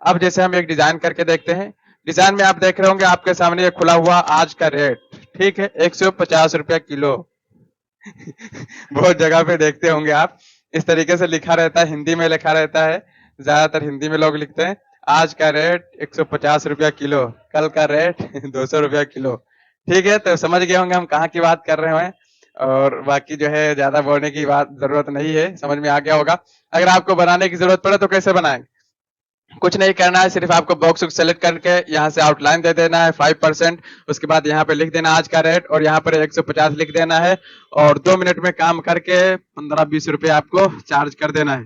अब जैसे हम एक डिजाइन करके देखते हैं। डिजाइन में आप देख रहे होंगे आपके सामने ये खुला हुआ आज का रेट, ठीक है, 150 रुपया किलो। बहुत जगह पे देखते होंगे आप, इस तरीके से लिखा रहता है, हिंदी में लिखा रहता है, ज्यादातर हिंदी में लोग लिखते हैं। आज का रेट 150 रुपया किलो, कल का रेट 200 रुपया किलो। ठीक है, तो समझ गए होंगे हम कहाँ की बात कर रहे हैं। और बाकी जो है ज्यादा बोलने की बात जरूरत नहीं है, समझ में आ गया होगा। अगर आपको बनाने की जरूरत पड़े तो कैसे बनाएंगे? कुछ नहीं करना है, सिर्फ आपको बॉक्स को सेलेक्ट करके यहाँ से आउटलाइन दे देना है 5%। उसके बाद यहाँ पे लिख देना आज का रेट और यहाँ पर 150 लिख देना है। और 2 मिनट में काम करके 15-20 रुपए आपको चार्ज कर देना है।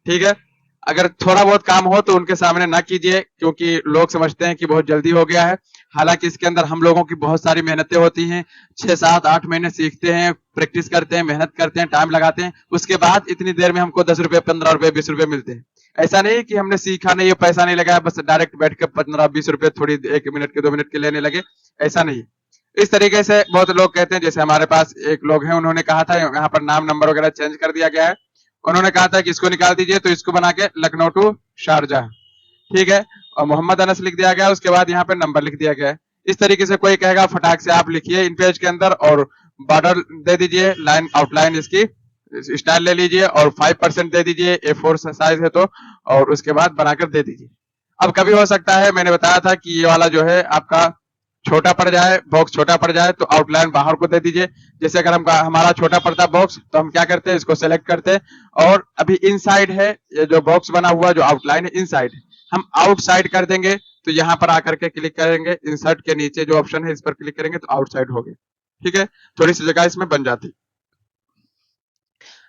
ठीक है, अगर थोड़ा बहुत काम हो तो उनके सामने ना कीजिए, क्योंकि लोग समझते हैं कि बहुत जल्दी हो गया है। हालांकि इसके अंदर हम लोगों की बहुत सारी मेहनतें होती हैं, 6-7-8 महीने सीखते हैं, प्रैक्टिस करते हैं, मेहनत करते हैं, टाइम लगाते हैं, उसके बाद इतनी देर में हमको 10 रुपए, 15 रुपए, 20 रुपए मिलते हैं। ऐसा नहीं कि हमने सीखा नहीं है, पैसा नहीं लगाया, बस डायरेक्ट बैठ के 15-20 रुपए थोड़ी 1 मिनट के 2 मिनट के लेने लगे, ऐसा नहीं। इस तरीके से बहुत लोग कहते हैं, जैसे हमारे पास एक लोग हैं, उन्होंने कहा था यहाँ पर नाम नंबर वगैरह चेंज कर दिया गया है। उन्होंने कहा था कि इसको निकाल दीजिए, तो इसको बना के लखनऊ टू शारजाह, ठीक है, और मोहम्मद अनस लिख दिया गया, उसके बाद यहाँ पे नंबर लिख दिया गया है। इस तरीके से कोई कहेगा फटाक से आप लिखिए इन पेज के अंदर और बॉर्डर दे दीजिए, लाइन आउटलाइन इसकी स्टाइल ले लीजिए और 5% दे दीजिए, A4 साइज है तो, और उसके बाद बनाकर दे दीजिए। अब कभी हो सकता है, मैंने बताया था कि ये वाला जो है आपका छोटा पड़ जाए, बॉक्स छोटा पड़ जाए, तो आउटलाइन बाहर को दे दीजिए। जैसे अगर हम हमारा छोटा पड़ता बॉक्स, तो हम क्या करते हैं, इसको सेलेक्ट करते हैं और अभी इनसाइड है ये जो बॉक्स बना हुआ, जो आउटलाइन है इनसाइड, हम आउटसाइड कर देंगे। तो यहाँ पर आकर के क्लिक करेंगे, इंसर्ट के नीचे जो ऑप्शन है इस पर क्लिक करेंगे तो आउटसाइड हो गए। ठीक है, थोड़ी सी जगह इसमें बन जाती।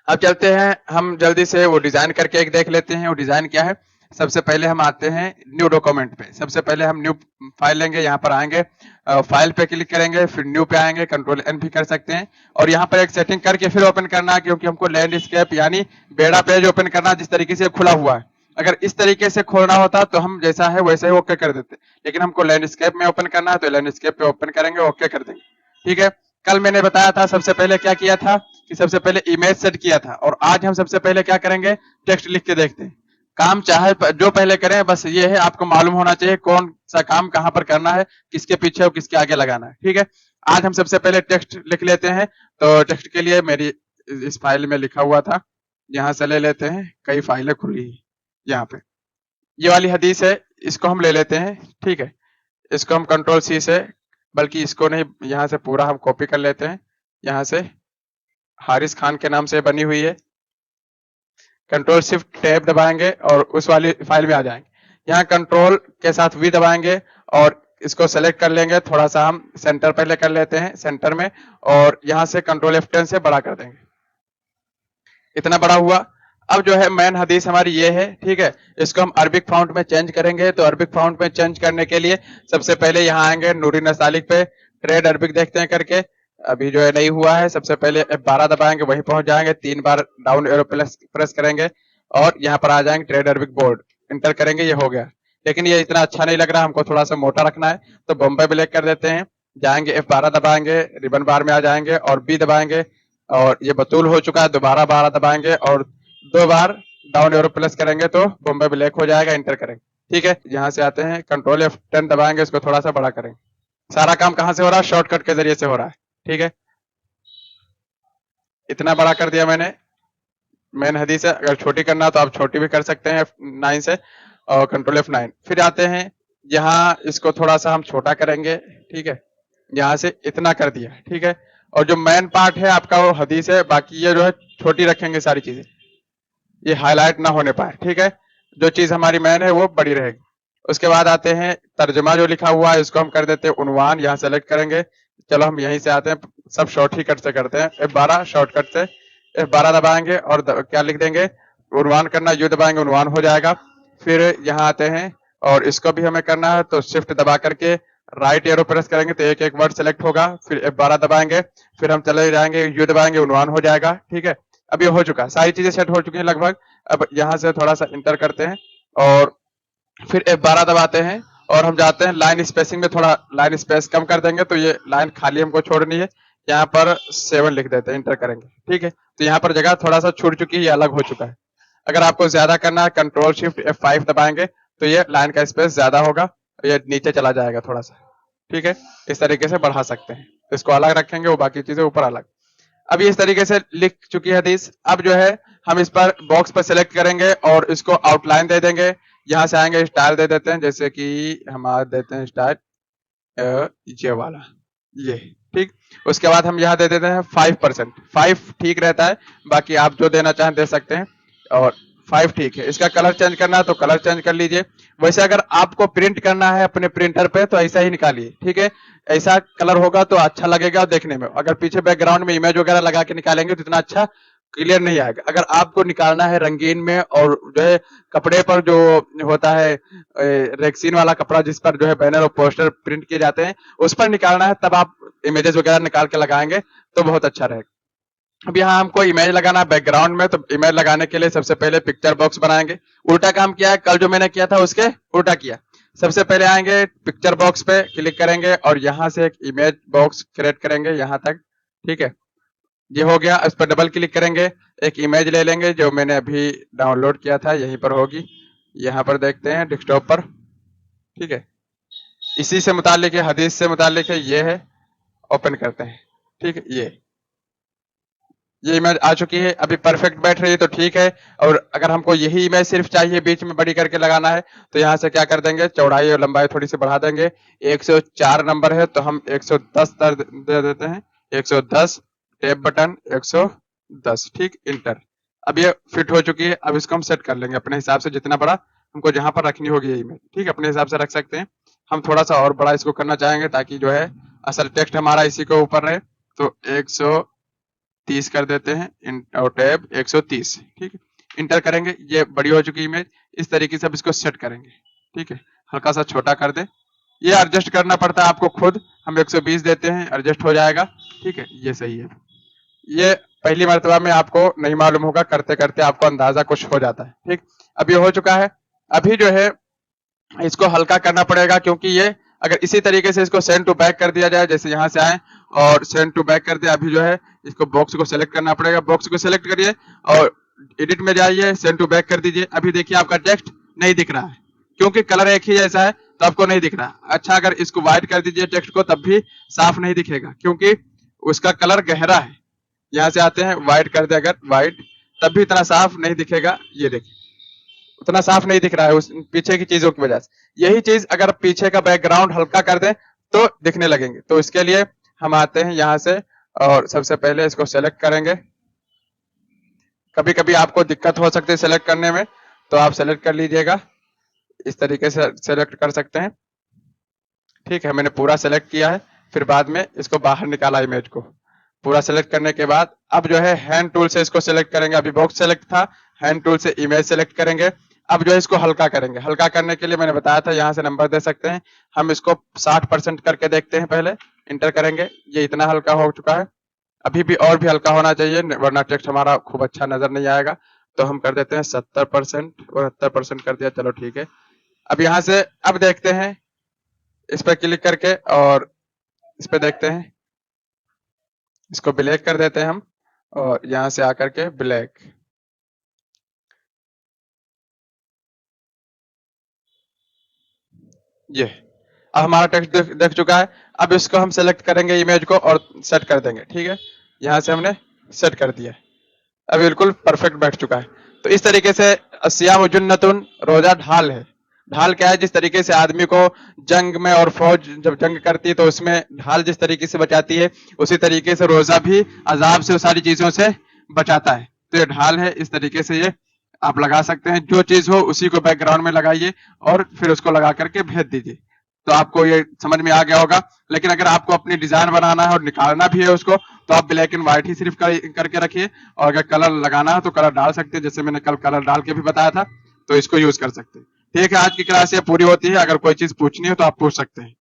अब चलते हैं हम जल्दी से वो डिजाइन करके एक देख लेते हैं। वो डिजाइन क्या है, सबसे पहले हम आते हैं न्यू डॉक्यूमेंट पे। सबसे पहले हम न्यू फाइल लेंगे, यहाँ पर आएंगे, फाइल पे क्लिक करेंगे, फिर न्यू पे आएंगे, कंट्रोल एन भी कर सकते हैं। और यहाँ पर एक सेटिंग करके फिर ओपन करना है, क्योंकि हमको लैंडस्केप यानी बेड़ा पेज ओपन करना, जिस तरीके से खुला हुआ है। अगर इस तरीके से खोलना होता तो हम जैसा है वैसे ही ओके कर देते, लेकिन हमको लैंडस्केप में ओपन करना है, तो लैंडस्केप पे ओपन करेंगे, ओके कर देंगे। ठीक है, कल मैंने बताया था सबसे पहले क्या किया था, कि सबसे पहले इमेज सेट किया था, और आज हम सबसे पहले क्या करेंगे, टेक्स्ट लिख के देखते हैं। काम चाहे जो पहले करें, बस ये है आपको मालूम होना चाहिए कौन सा काम कहां पर करना है, किसके पीछे और किसके आगे लगाना है। ठीक है, आज हम सबसे पहले टेक्स्ट लिख लेते हैं। तो टेक्स्ट के लिए मेरी इस फाइल में लिखा हुआ था, यहां से ले लेते हैं, कई फाइलें खुली है यहाँ पे। ये वाली हदीस है, इसको हम ले लेते हैं। ठीक है, इसको हम कंट्रोल सी से, बल्कि इसको नहीं, यहाँ से पूरा हम कॉपी कर लेते हैं। यहाँ से हारिस खान के नाम से बनी हुई है, कंट्रोल शिफ्ट टैब दबाएंगे और उस वाली फाइल में आ जाएंगे। यहाँ कंट्रोल के साथ वी दबाएंगे और इसको सेलेक्ट कर लेंगे, थोड़ा सा हम सेंटर पहले कर लेते हैं, सेंटर में, और यहाँ से कंट्रोल F10 से बड़ा कर देंगे। इतना बड़ा हुआ। अब जो है मेन हदीस हमारी ये है। ठीक है, इसको हम अरबिक फाउंट में चेंज करेंगे। तो अरबिक फाउंट में चेंज करने के लिए सबसे पहले यहाँ आएंगे, नूरी नसालिक पे ट्रेड अरबिक देखते हैं करके, अभी जो है नहीं हुआ है। सबसे पहले F12 दबाएंगे, वहीं पहुंच जाएंगे, 3 बार डाउन एरो प्रेस करेंगे और यहाँ पर आ जाएंगे ट्रेड अरबिक बोर्ड, इंटर करेंगे, ये हो गया। लेकिन ये इतना अच्छा नहीं लग रहा, हमको थोड़ा सा मोटा रखना है, तो बॉम्बे ब्लैक कर देते हैं, जाएंगे F12 दबाएंगे, रिबन बार में आ जाएंगे और बी दबाएंगे, और ये बतूल हो चुका है, दोबारा 12 दबाएंगे और 2 बार डाउन एरो प्रेस करेंगे तो बॉम्बे ब्लैक हो जाएगा, इंटर करेंगे। ठीक है, यहाँ से आते हैं, कंट्रोल F10 दबाएंगे, इसको थोड़ा सा बड़ा करेंगे। सारा काम कहाँ से हो रहा है, शॉर्टकट के जरिए से हो रहा है। ठीक है, इतना बड़ा कर दिया मैंने। मेन हदीस है, अगर छोटी करना तो आप छोटी भी कर सकते हैं F9 से, और कंट्रोल F9। फिर आते हैं यहाँ, इसको थोड़ा सा हम छोटा करेंगे। ठीक है, यहाँ से इतना कर दिया। ठीक है, और जो मेन पार्ट है आपका वो हदीस है, बाकी ये जो है छोटी रखेंगे सारी चीजें, ये हाईलाइट ना होने पाए। ठीक है, जो चीज हमारी मेन है वो बड़ी रहेगी। उसके बाद आते हैं तर्जमा जो लिखा हुआ है, इसको हम कर देते हैं उन्वान, यहाँ सेलेक्ट करेंगे। चलो हम यहीं से आते हैं, सब शॉर्ट ही कट से करते हैं, F12 शॉर्टकट से F12 दबाएंगे और क्या लिख देंगे, उन्वान करना, यू दबाएंगे, उन्वान हो जाएगा। फिर यहाँ आते हैं और इसको भी हमें करना है, तो शिफ्ट दबा करके राइट एरो प्रेस करेंगे तो एक एक वर्ड सेलेक्ट होगा, फिर F12 दबाएंगे, फिर हम चले जाएंगे, यू दबाएंगे, उन्वान हो जाएगा। ठीक है, अब ये हो चुका, सारी चीजें सेट हो चुकी हैं लगभग। अब यहाँ से थोड़ा सा इंटर करते हैं और फिर F12 दबाते हैं और हम जाते हैं लाइन स्पेसिंग में, थोड़ा लाइन स्पेस कम कर देंगे, तो ये लाइन खाली हमको छोड़नी है। यहाँ पर 7 लिख देते हैं, इंटर करेंगे। ठीक है, तो यहाँ पर जगह थोड़ा सा छूट चुकी है, ये अलग हो चुका है। अगर आपको ज्यादा करना है, कंट्रोल शिफ्ट F5 दबाएंगे तो ये लाइन का स्पेस ज्यादा होगा, ये नीचे चला जाएगा थोड़ा सा, ठीक है। इस तरीके से बढ़ा सकते हैं, इसको अलग रखेंगे, वो बाकी चीजें ऊपर अलग। अब ये इस तरीके से लिख चुकी है हदीस। अब जो है हम इस पर बॉक्स पर सिलेक्ट करेंगे और इसको आउटलाइन दे देंगे। यहाँ से आएंगे, स्टाइल दे देते हैं, जैसे कि हम देते हैं स्टाइल ये वाला, ये ठीक। उसके बाद हम यहाँ दे देते हैं 5%, 5 ठीक रहता है, बाकी आप जो देना चाहें दे सकते हैं, और 5 ठीक है। इसका कलर चेंज करना है तो कलर चेंज कर लीजिए। वैसे अगर आपको प्रिंट करना है अपने प्रिंटर पे तो ऐसा ही निकालिए, ठीक है। ऐसा कलर होगा तो अच्छा लगेगा देखने में। अगर पीछे बैकग्राउंड में इमेज वगैरह लगा के निकालेंगे तो इतना अच्छा क्लियर नहीं आएगा। अगर आपको निकालना है रंगीन में, और जो है कपड़े पर जो होता है रेक्सीन वाला कपड़ा जिस पर जो है बैनर और पोस्टर प्रिंट किए जाते हैं, उस पर निकालना है, तब आप इमेजेस वगैरह निकाल के लगाएंगे तो बहुत अच्छा रहेगा। अब यहाँ हमको इमेज लगाना है बैकग्राउंड में, तो इमेज लगाने के लिए सबसे पहले पिक्चर बॉक्स बनाएंगे। उल्टा काम किया है, कल जो मैंने किया था उसके उल्टा किया। सबसे पहले आएंगे पिक्चर बॉक्स पे क्लिक करेंगे और यहाँ से एक इमेज बॉक्स क्रिएट करेंगे यहाँ तक, ठीक है। ये हो गया। इस पर डबल क्लिक करेंगे, एक इमेज ले लेंगे जो मैंने अभी डाउनलोड किया था, यहीं पर होगी, यहाँ पर देखते हैं डेस्कटॉप पर, ठीक है। इसी से मुतालिक है, हदीस से मुतालिक है, ये है। ओपन करते हैं, ठीक है। ये इमेज आ चुकी है, अभी परफेक्ट बैठ रही है तो ठीक है। और अगर हमको यही इमेज सिर्फ चाहिए, बीच में बड़ी करके लगाना है, तो यहाँ से क्या कर देंगे, चौड़ाई और लंबाई थोड़ी सी बढ़ा देंगे। 104 नंबर है तो हम 110 दे देते हैं, 110, टैब बटन 110, ठीक, इंटर। अब ये फिट हो चुकी है। अब इसको हम सेट कर लेंगे अपने हिसाब से, जितना बड़ा हमको जहां पर रखनी होगी ये इमेज, ठीक, अपने हिसाब से रख सकते हैं। हम थोड़ा सा और बड़ा इसको करना चाहेंगे ताकि जो है असल टेक्स्ट हमारा इसी के ऊपर रहे, तो 130 कर देते हैं, और टैब 130, ठीक है, इंटर करेंगे। ये बड़ी हो चुकी इमेज। इस तरीके से अब इसको सेट करेंगे, ठीक है। हल्का सा छोटा कर दे, ये एडजस्ट करना पड़ता है आपको खुद। हम 120 देते हैं, एडजस्ट हो जाएगा, ठीक है, ये सही है। ये पहली मर्तबा में आपको नहीं मालूम होगा, करते करते आपको अंदाजा कुछ हो जाता है, ठीक। अब ये हो चुका है। अभी जो है इसको हल्का करना पड़ेगा, क्योंकि ये अगर इसी तरीके से इसको सेंड टू बैक कर दिया जाए, जैसे यहाँ से आए और सेंड टू बैक कर दिया, अभी जो है इसको बॉक्स को सिलेक्ट करना पड़ेगा। बॉक्स को सिलेक्ट करिए और एडिट में जाइए, सेंड टू बैक कर दीजिए। अभी देखिए आपका टेक्स्ट नहीं दिख रहा है, क्योंकि कलर एक ही जैसा है तो आपको नहीं दिख रहा। अच्छा, अगर इसको व्हाइट कर दीजिए टेक्स्ट को, तब भी साफ नहीं दिखेगा, क्योंकि उसका कलर गहरा है। यहाँ से आते हैं, व्हाइट कर दे अगर, व्हाइट, तब भी इतना साफ नहीं दिखेगा। ये देखिए उतना साफ नहीं दिख रहा है, उस पीछे की चीजों की वजह से। यही चीज अगर पीछे का बैकग्राउंड हल्का कर दें तो दिखने लगेंगे। तो इसके लिए हम आते हैं यहाँ से और सबसे पहले इसको सेलेक्ट करेंगे। कभी कभी आपको दिक्कत हो सकती है सेलेक्ट करने में, तो आप सेलेक्ट कर लीजिएगा, इस तरीके से सेलेक्ट कर सकते हैं, ठीक है। मैंने पूरा सेलेक्ट किया है, फिर बाद में इसको बाहर निकाला इमेज को। पूरा सेलेक्ट करने के बाद अब जो है हैंड टूल से इसको सेलेक्ट करेंगे। अभी बॉक्स सेलेक्ट था, हैंड टूल से इमेज सेलेक्ट करेंगे। अब जो है इसको हल्का करेंगे। हल्का करने के लिए मैंने बताया था, यहाँ से नंबर दे सकते हैं। हम इसको 60% करके देखते हैं, पहले इंटर करेंगे। ये इतना हल्का हो चुका है, अभी भी और भी हल्का होना चाहिए, वरना टेक्स्ट हमारा खूब अच्छा नजर नहीं आएगा। तो हम कर देते हैं 70%, 72% कर दिया, चलो ठीक है। अब यहाँ से अब देखते हैं, इस पर क्लिक करके और इस पे देखते हैं, इसको ब्लैक कर देते हैं हम, और यहां से आकर के ब्लैक, ये अब हमारा टेक्स्ट देख चुका है। अब इसको हम सेलेक्ट करेंगे इमेज को और सेट कर देंगे, ठीक है। यहां से हमने सेट कर दिया, अब बिल्कुल परफेक्ट बैठ चुका है। तो इस तरीके से सियाम जुन्नतुन, रोजा ढाल है। ढाल क्या है, जिस तरीके से आदमी को जंग में और फौज जब जंग करती है तो उसमें ढाल जिस तरीके से बचाती है, उसी तरीके से रोजा भी अजाब से, सारी चीजों से बचाता है। तो ये ढाल है, इस तरीके से ये आप लगा सकते हैं। जो चीज हो उसी को बैकग्राउंड में लगाइए और फिर उसको लगा करके भेज दीजिए, तो आपको ये समझ में आ गया होगा। लेकिन अगर आपको अपनी डिजाइन बनाना है और निकालना भी है उसको, तो आप ब्लैक एंड व्हाइट ही सिर्फ करके रखिए। और अगर कलर लगाना है तो कलर डाल सकते हैं, जैसे मैंने कल कलर डाल के भी बताया था, तो इसको यूज कर सकते हैं। ठीक है, आज की क्लास ये पूरी होती है। अगर कोई चीज पूछनी हो तो आप पूछ सकते हैं।